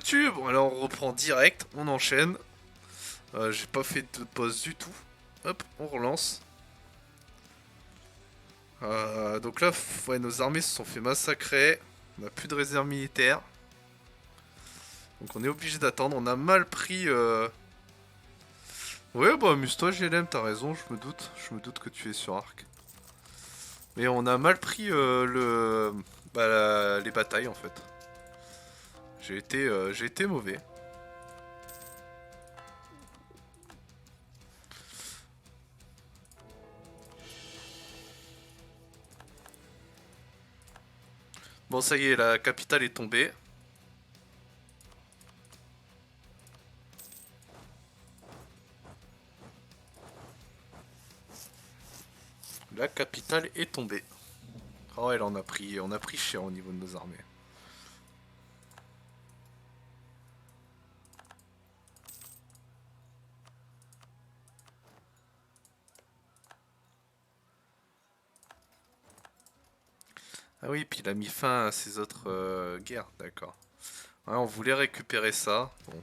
dessus. Bon, alors on reprend direct, on enchaîne. J'ai pas fait de pause du tout. Hop, on relance. Donc là, ouais, nos armées se sont fait massacrer. On a plus de réserve militaire. Donc on est obligé d'attendre. On a mal pris. Ouais, bah amuse-toi, GLM, t'as raison, je me doute. Je me doute que tu es sur Arc. Mais on a mal pris les batailles en fait. J'ai été mauvais. Bon, ça y est, la capitale est tombée. La capitale est tombée. Oh, elle en a pris, on a pris cher au niveau de nos armées. Ah oui, puis il a mis fin à ses autres guerres, d'accord. Ouais, on voulait récupérer ça. Bon.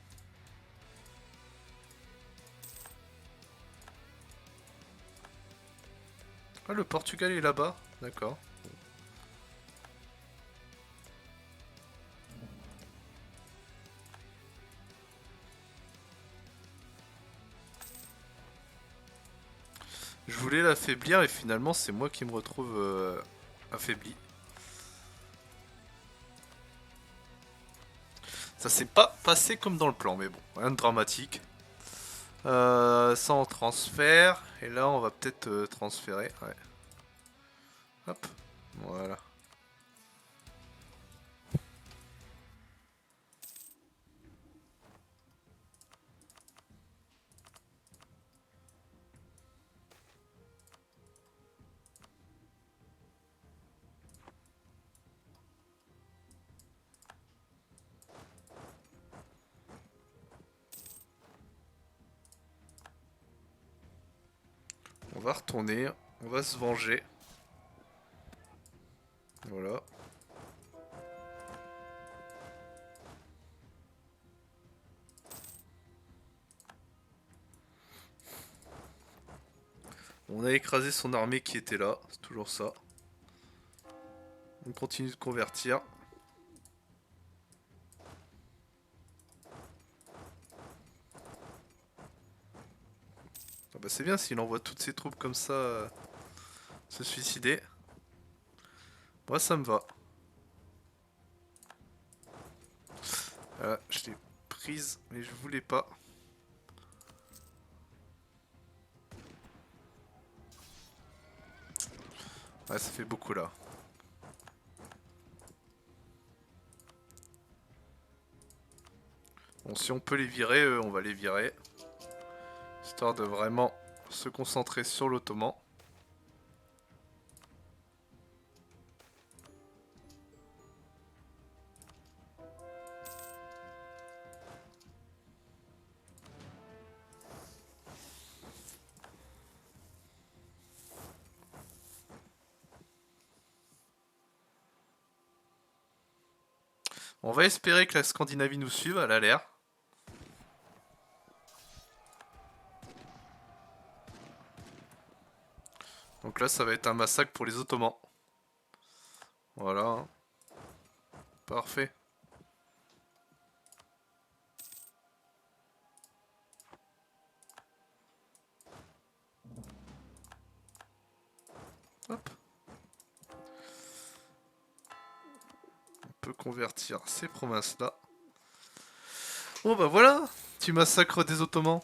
Ah, le Portugal est là-bas, d'accord. Je voulais l'affaiblir et finalement c'est moi qui me retrouve affaibli. Ça s'est pas passé comme dans le plan, mais bon, rien de dramatique. Ça on transfère, et là on va peut-être transférer, ouais. Hop, voilà. On va retourner, on va se venger. Voilà. On a écrasé son armée qui était là, c'est toujours ça. On continue de convertir. Ah bah c'est bien s'il envoie toutes ses troupes comme ça se suicider. Moi ça me va. Je l'ai prise mais je voulais pas. Ouais, ça fait beaucoup là. Bon, si on peut les virer, on va les virer. Histoire de vraiment se concentrer sur l'ottoman. On va espérer que la Scandinavie nous suive, elle a l'air. Donc là, ça va être un massacre pour les Ottomans. Voilà. Parfait. Hop. On peut convertir ces provinces-là. Bon bah voilà, tu massacres des Ottomans.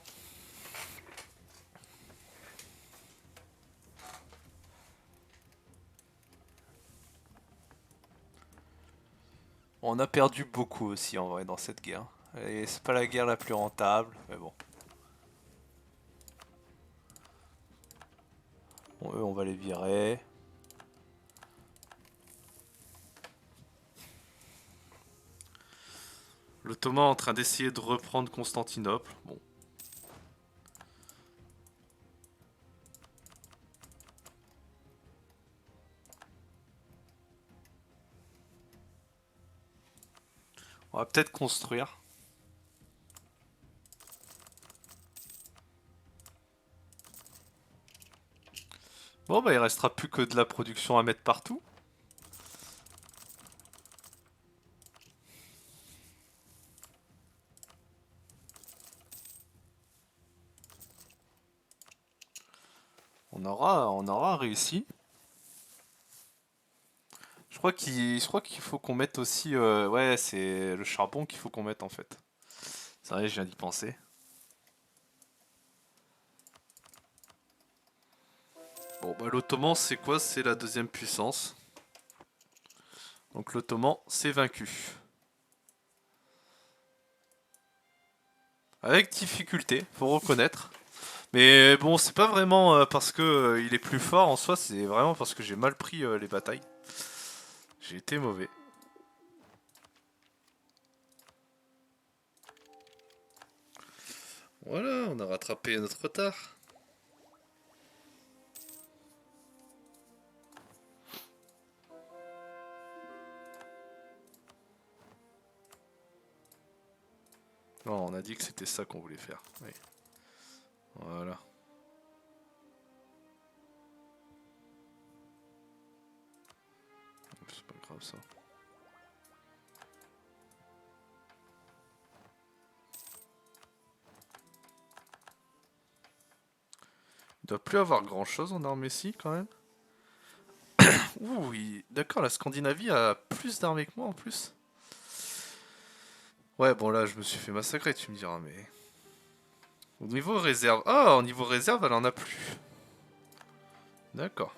On a perdu beaucoup aussi en vrai dans cette guerre. Et c'est pas la guerre la plus rentable, mais bon. Bon, eux, on va les virer. L'Ottoman est en train d'essayer de reprendre Constantinople. Bon. On va peut-être construire. Bon bah il restera plus que de la production à mettre partout. On aura réussi. Je crois qu'il faut qu'on mette aussi, ouais, c'est le charbon qu'il faut qu'on mette en fait. C'est vrai, je viens d'y penser. Bon, bah l'Ottoman, c'est quoi? C'est la deuxième puissance. Donc l'Ottoman, c'est vaincu. Avec difficulté, faut reconnaître. Mais bon, c'est pas vraiment parce que il est plus fort en soi, c'est vraiment parce que j'ai mal pris les batailles. J'ai été mauvais. Voilà, on a rattrapé notre retard. Non, on a dit que c'était ça qu'on voulait faire. Oui. Voilà. C'est pas grave ça. Il doit plus avoir grand chose en armée ici quand même. Ouh, oui. D'accord, la Scandinavie a plus d'armées que moi en plus. Ouais, bon là, je me suis fait massacrer, tu me diras, mais... Au niveau réserve... Ah, au niveau réserve, elle en a plus. D'accord.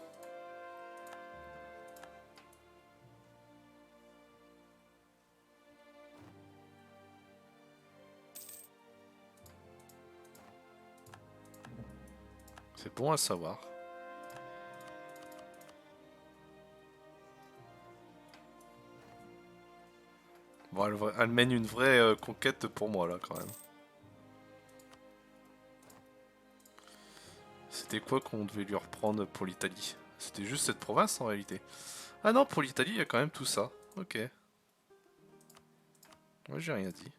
C'est bon à savoir. Bon, elle mène une vraie conquête pour moi, là, quand même. C'était quoi qu'on devait lui reprendre pour l'Italie? C'était juste cette province, en réalité. Ah non, pour l'Italie, il y a quand même tout ça. Ok. Moi, j'ai rien dit.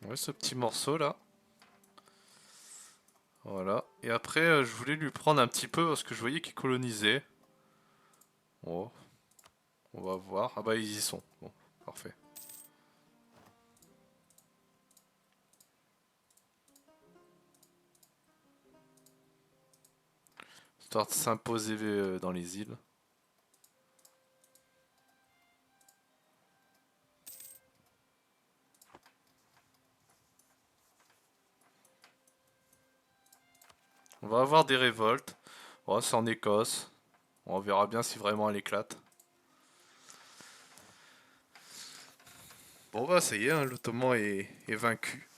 Ouais, ce petit morceau, là. Voilà. Et après, je voulais lui prendre un petit peu parce que je voyais qu'il colonisait. Oh, on va voir. Ah bah, ils y sont. Bon, parfait. Histoire de s'imposer dans les îles. On va avoir des révoltes. Oh, c'est en Écosse. On verra bien si vraiment elle éclate. Bon bah ça y est, hein, l'Ottoman est vaincu.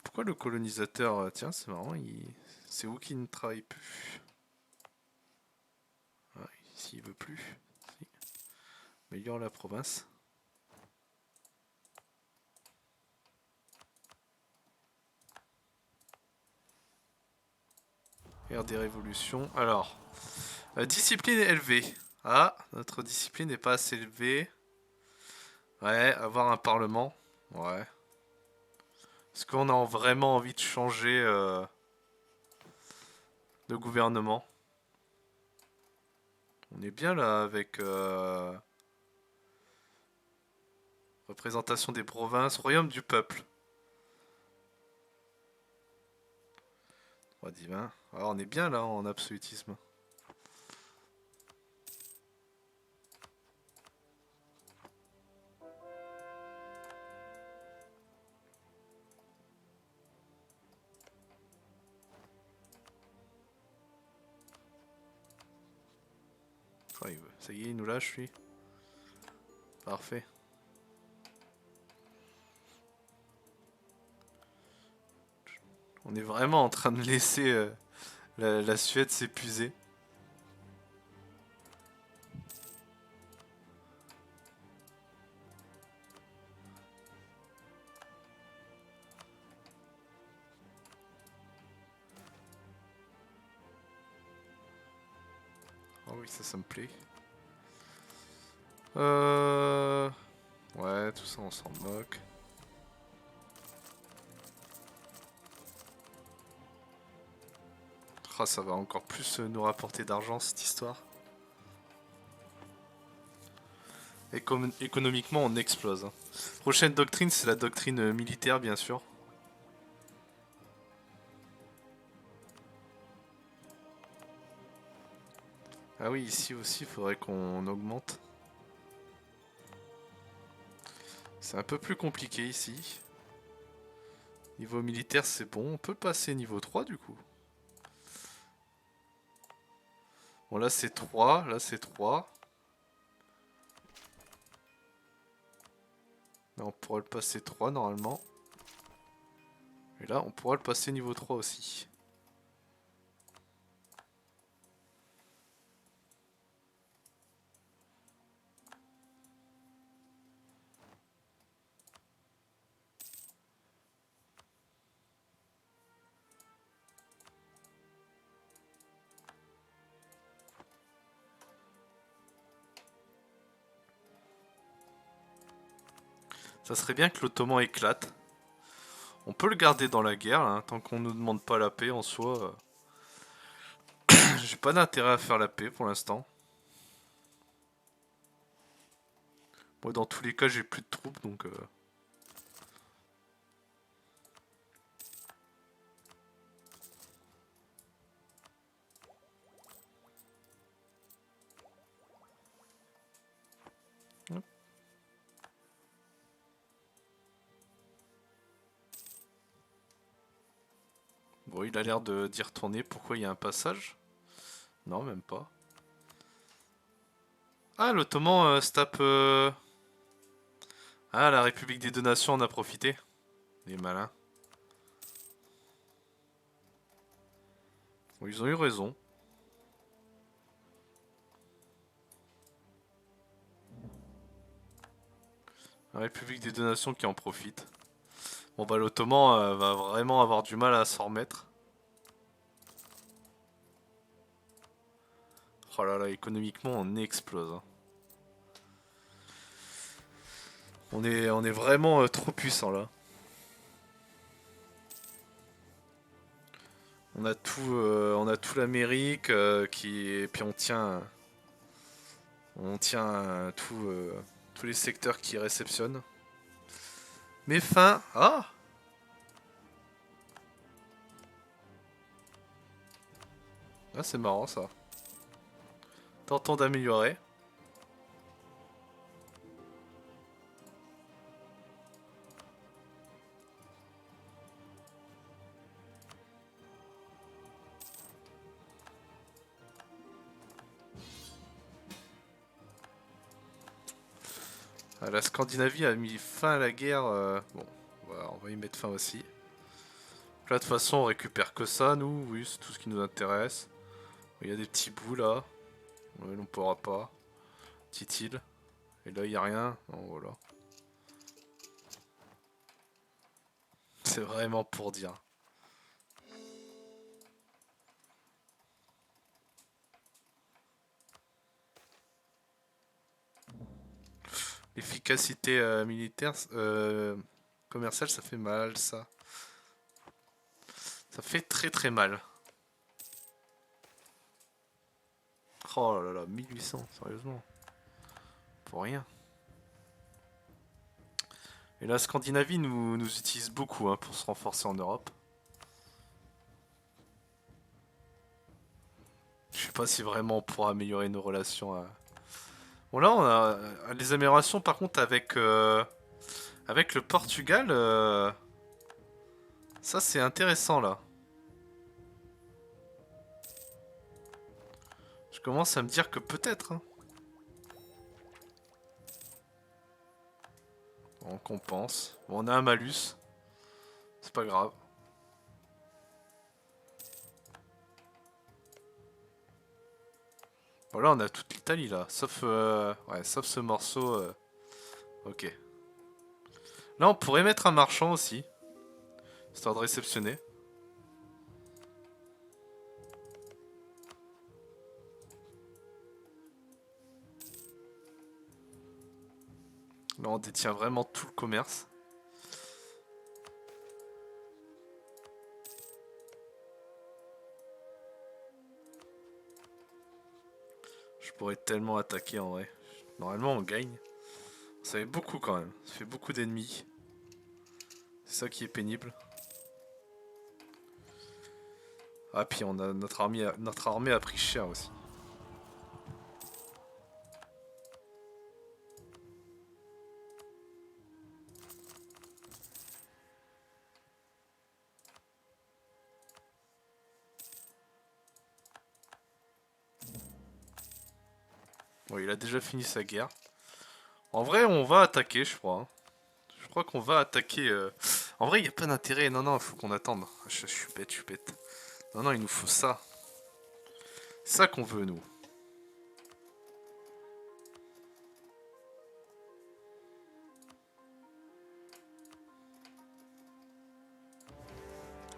Pourquoi le colonisateur... tiens, c'est marrant, c'est où qu'il ne travaille plus? Ah, ici, il veut plus. Si. Améliore la province. Ère des révolutions. Alors, discipline élevée. Ah, notre discipline n'est pas assez élevée. Ouais, avoir un parlement. Ouais. Est-ce qu'on a vraiment envie de changer de gouvernement? On est bien là avec représentation des provinces, royaume du peuple. Roi divin. Alors on est bien là en absolutisme. Ça y est, il nous lâche lui. Parfait. On est vraiment en train de laisser la Suède s'épuiser. Oh oui, ça me plaît. Euh... Ouais, tout ça on s'en moque. Ah, ça va encore plus nous rapporter d'argent cette histoire. Économiquement on explose. Hein. Prochaine doctrine c'est la doctrine militaire bien sûr. Ah oui, ici aussi, il faudrait qu'on augmente. C'est un peu plus compliqué ici. Niveau militaire, c'est bon. On peut passer niveau 3 du coup. Bon, là c'est 3, là c'est 3. Là, on pourra le passer 3 normalement. Et là, on pourra le passer niveau 3 aussi. Ça serait bien que l'Ottoman éclate. On peut le garder dans la guerre, hein, tant qu'on nous demande pas la paix en soi. J'ai pas d'intérêt à faire la paix pour l'instant. Moi, dans tous les cas, j'ai plus de troupes, donc... Bon, il a l'air d'y retourner. Pourquoi il y a un passage? Non, même pas. Ah, l'Ottoman se tape... Ah, la République des Deux Nations en a profité. Les malins. Bon, ils ont eu raison. La République des Deux Nations qui en profite. Bon bah l'Ottoman va vraiment avoir du mal à s'en remettre. Oh là là, économiquement on explose. Hein. On est vraiment trop puissant là. On a tout l'Amérique qui et puis on tient tous les secteurs qui réceptionnent. Mais fin, ah, ah c'est marrant ça. Tentons d'améliorer. Ah, la Scandinavie a mis fin à la guerre. Bon, on va y mettre fin aussi. Là, de toute façon, on récupère que ça, nous. Oui, c'est tout ce qui nous intéresse. Il y a des petits bouts là. Ouais, on pourra pas. Petite île. Et là, il n'y a rien. Non, voilà. C'est vraiment pour dire. L'efficacité militaire, commerciale, ça fait mal, ça. Ça fait très très mal. Oh là là, 1800, sérieusement. Pour rien. Et la Scandinavie nous utilise beaucoup hein, pour se renforcer en Europe. Je sais pas si vraiment on pourra améliorer nos relations. Bon là, on a les améliorations par contre avec le Portugal. Ça c'est intéressant là. Je commence à me dire que peut-être. Hein. On compense. Bon, on a un malus. C'est pas grave. Voilà, on a toute l'Italie là. Sauf ce morceau. Ok. Là, on pourrait mettre un marchand aussi. Histoire de réceptionner. Là, on détient vraiment tout le commerce. Je pourrais tellement attaquer en vrai. Normalement, on gagne. Ça fait beaucoup quand même. Ça fait beaucoup d'ennemis. C'est ça qui est pénible. Ah, puis on a notre armée a pris cher aussi. Bon, il a déjà fini sa guerre. En vrai, on va attaquer, je crois, hein. Je crois qu'on va attaquer. En vrai, il n'y a pas d'intérêt. Non, non, il faut qu'on attende. Je suis bête, je suis bête. Non, non, il nous faut ça. C'est ça qu'on veut, nous.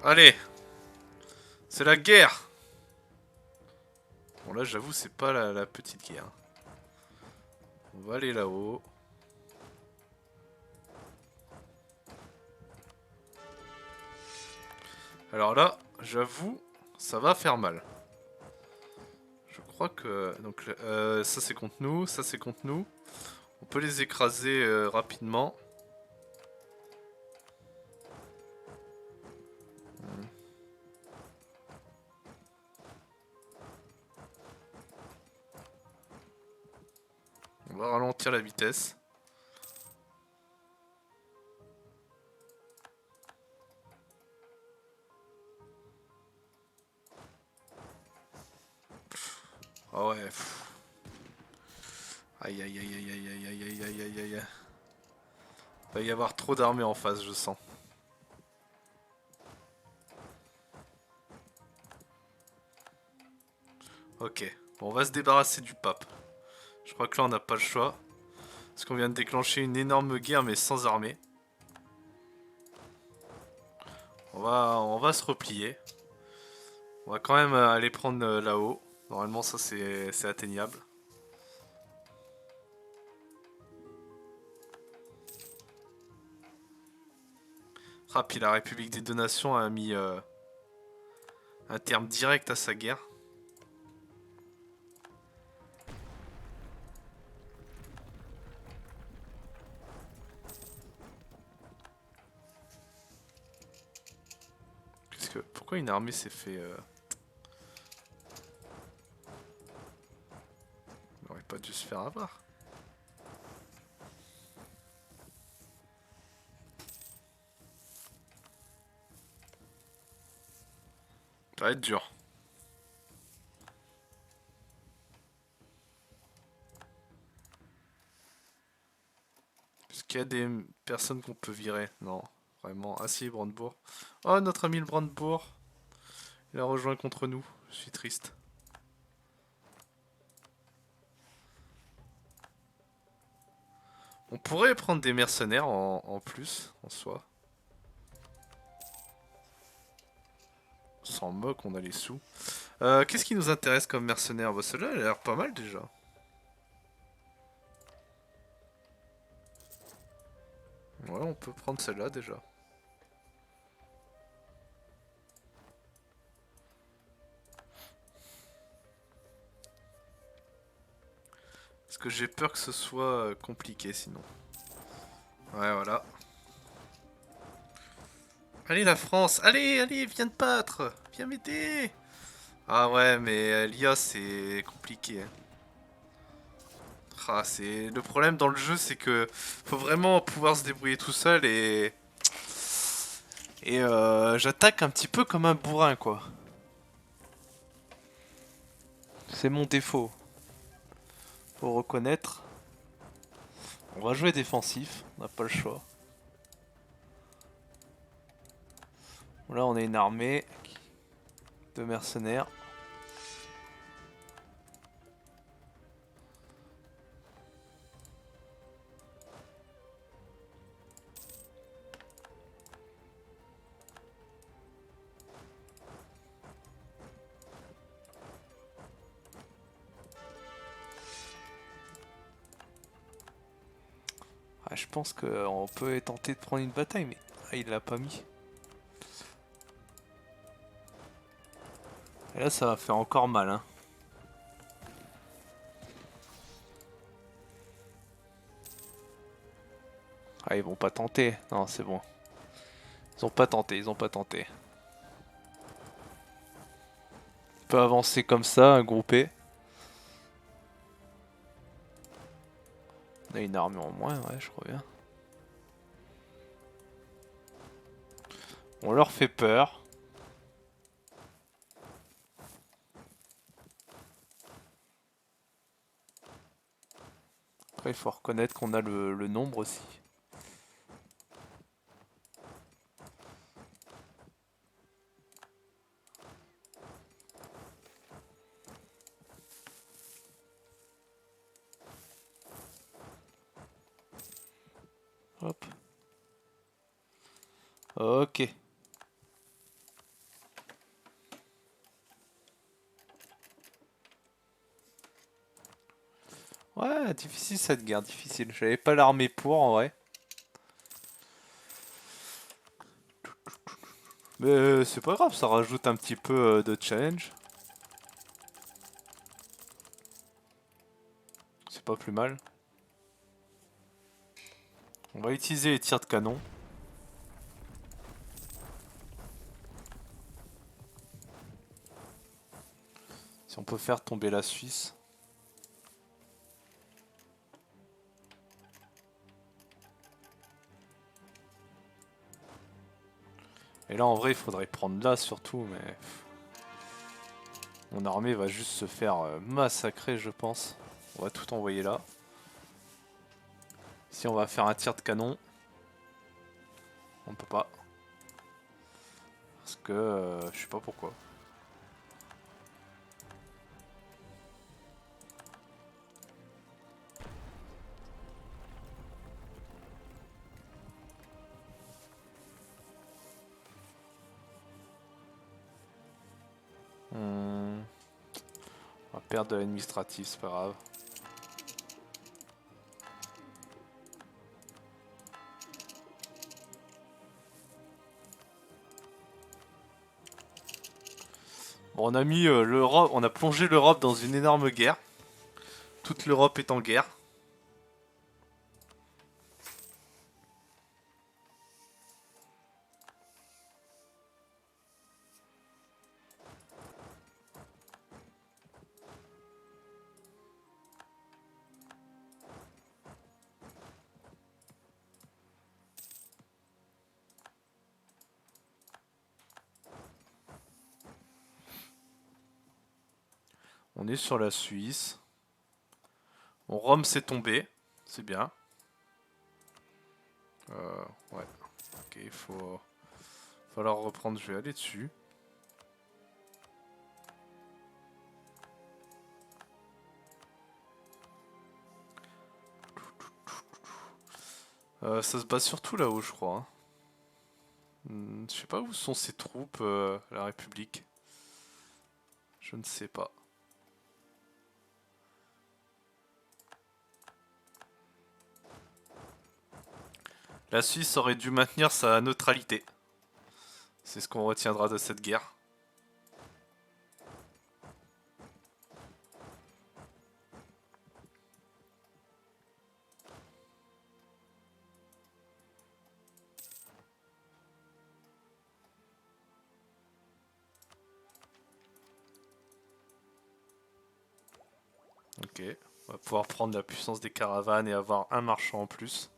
Allez, c'est la guerre. Bon, là, j'avoue, c'est pas la petite guerre. On va aller là-haut. Alors là, j'avoue, ça va faire mal. Je crois que... Donc, ça c'est contre nous, ça c'est contre nous. On peut les écraser rapidement. On va ralentir la vitesse. Ah ouais. Aïe aïe aïe aïe aïe aïe aïe aïe aïe aïe aïe. Va y avoir trop d'armées en face, je sens. Ok. Bon, on va se débarrasser du pape. Je crois que là, on n'a pas le choix. Parce qu'on vient de déclencher une énorme guerre, mais sans armée. On va se replier. On va quand même aller prendre là-haut. Normalement, ça, c'est atteignable. Ah, puis la République des Deux Nations a mis un terme direct à sa guerre. Pourquoi une armée s'est fait... On aurait pas dû se faire avoir. Ça va être dur. Est-ce qu'il y a des personnes qu'on peut virer? Non, vraiment. Ah si, Brandebourg. Oh, notre ami le Brandebourg. Il a rejoint contre nous. Je suis triste. On pourrait prendre des mercenaires en plus, en soi. On s'en moque, on a les sous. Qu'est-ce qui nous intéresse comme mercenaire? Bah, celle-là, elle a l'air pas mal déjà. Ouais, on peut prendre celle-là déjà. Parce que j'ai peur que ce soit compliqué sinon. Ouais, voilà. Allez, la France! Allez, allez, viens te battre! Viens m'aider! Ah ouais, mais l'IA, c'est compliqué, hein. Ah, c'est... Le problème dans le jeu, c'est que faut vraiment pouvoir se débrouiller tout seul et... Et j'attaque un petit peu comme un bourrin, quoi. C'est mon défaut. Faut reconnaître. On va jouer défensif, on n'a pas le choix. Là, on est une armée de mercenaires. Je pense qu'on peut tenter de prendre une bataille, mais il l'a pas mis. Et là, ça va faire encore mal, hein. Ah, ils vont pas tenter. Non, c'est bon. Ils ont pas tenté, ils ont pas tenté. On peut avancer comme ça, grouper. On a une armée en moins, ouais, je crois bien. On leur fait peur. Après, il faut reconnaître qu'on a le nombre aussi. Hop. Ok. Ouais, difficile cette guerre, difficile. J'avais pas l'armée pour en vrai. Mais c'est pas grave, ça rajoute un petit peu de challenge. C'est pas plus mal. On va utiliser les tirs de canon. Si on peut faire tomber la Suisse. Et là en vrai il faudrait prendre là surtout, mais... Mon armée va juste se faire massacrer je pense. On va tout envoyer là. Si on va faire un tir de canon, on peut pas. Parce que je sais pas pourquoi. On va perdre de l'administratif, c'est pas grave. Bon, on a mis l'Europe, on a plongé l'Europe dans une énorme guerre. Toute l'Europe est en guerre. On est sur la Suisse. Bon, Rome s'est tombé. C'est bien. Ouais. Ok, il faut... falloir reprendre. Je vais aller dessus. Ça se bat surtout là-haut, je crois, hein. Je sais pas où sont ces troupes, la République. Je ne sais pas. La Suisse aurait dû maintenir sa neutralité. C'est ce qu'on retiendra de cette guerre. Ok. On va pouvoir prendre la puissance des caravanes et avoir un marchand en plus.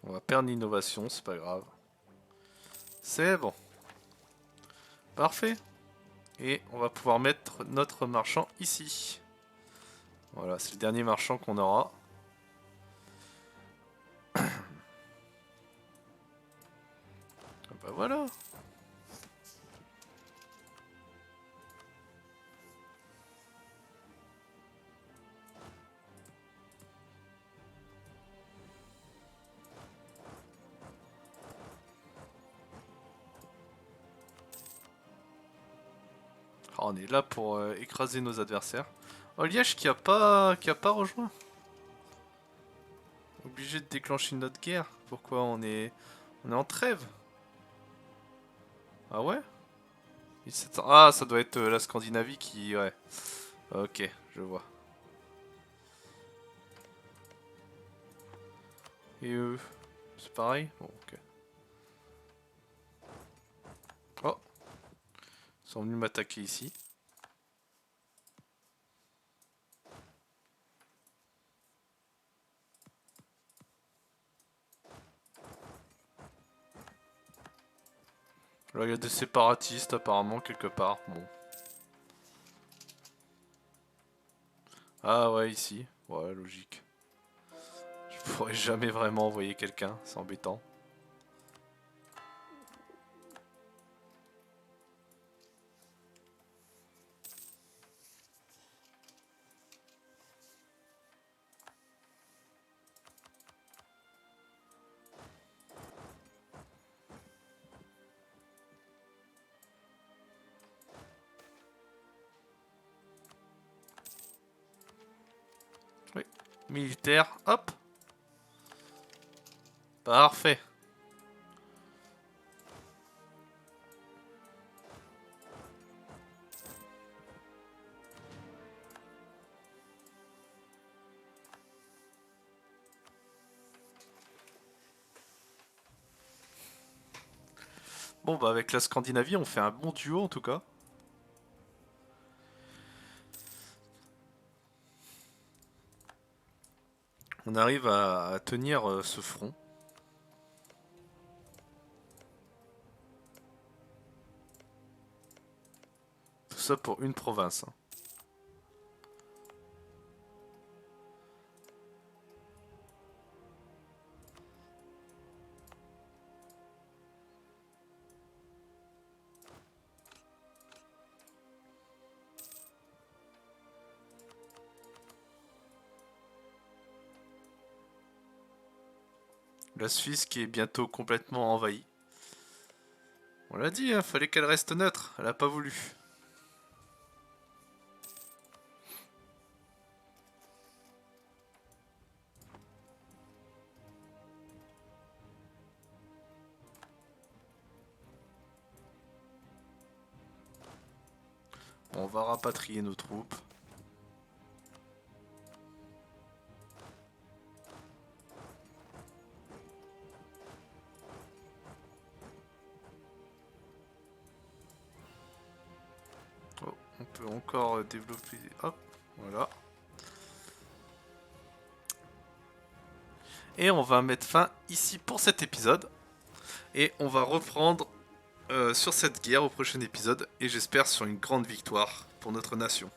On va perdre l'innovation, c'est pas grave. C'est bon. Parfait. Et on va pouvoir mettre notre marchand ici. Voilà, c'est le dernier marchand qu'on aura. Bah voilà. On est là pour écraser nos adversaires. Oh, Liège qui a pas rejoint. Obligé de déclencher notre guerre. Pourquoi on est en trêve? Ah ouais? Ah, ça doit être la Scandinavie qui... Ouais. Ok, je vois. Et eux, c'est pareil? Bon, ok. Oh, ils sont venus m'attaquer ici. Là, il y a des séparatistes apparemment quelque part. Bon. Ah ouais, ici. Ouais, logique. Je pourrais jamais vraiment envoyer quelqu'un, c'est embêtant. Oui. Militaire, hop. Parfait. Bon bah avec la Scandinavie on fait un bon duo en tout cas. On arrive à tenir ce front. Tout ça pour une province. Hein. La Suisse qui est bientôt complètement envahie. On l'a dit, hein, fallait qu'elle reste neutre. Elle a pas voulu. Bon, on va rapatrier nos troupes. Oh, on peut encore développer... Hop, voilà. Et on va mettre fin ici pour cet épisode. Et on va reprendre sur cette guerre au prochain épisode. Et j'espère sur une grande victoire pour notre nation.